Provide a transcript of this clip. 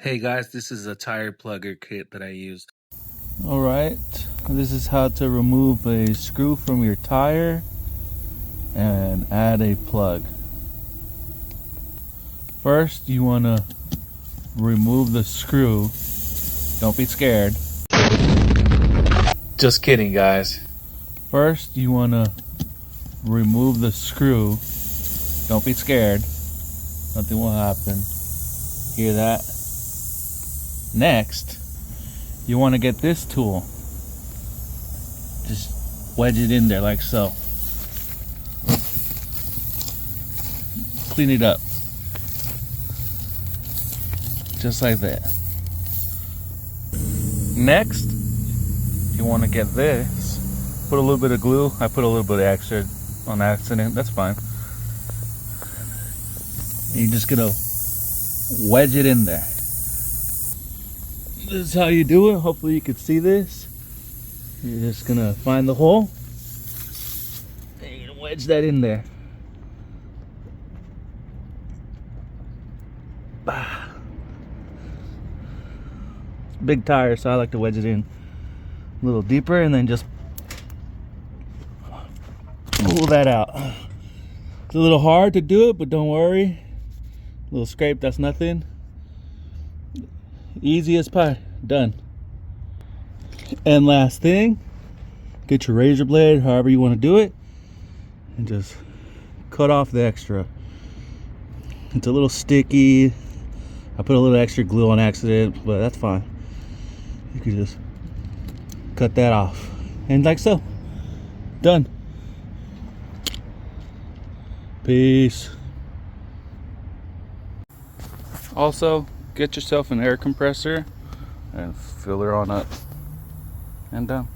Hey guys, this is a tire plugger kit that I used. Alright, this is how to remove a screw from your tire and add a plug. First, you want to remove the screw. Don't be scared. Just kidding, guys. First, you want to remove the screw. Don't be scared. Nothing will happen. Hear that? Next, you want to get this tool. Just wedge it in there like so. Clean it up. Just like that. Next, you want to get this. Put a little bit of glue. I put a little bit of extra on accident. That's fine. You're just gonna wedge it in there. This is how you do it. Hopefully you can see this. You're just gonna find the hole and you're gonna wedge that in there. Big tire, so I like to wedge it in a little deeper and then just pull that out. It's a little hard to do it, but don't worry. A little scrape, that's nothing. Easy as pie. Done. And last thing, get your razor blade, however you want to do it, and just cut off the extra. It's a little sticky. I put a little extra glue on accident, but that's fine. You can just cut that off. And like so. Done. Peace. Also, get yourself an air compressor and fill her on up. And done.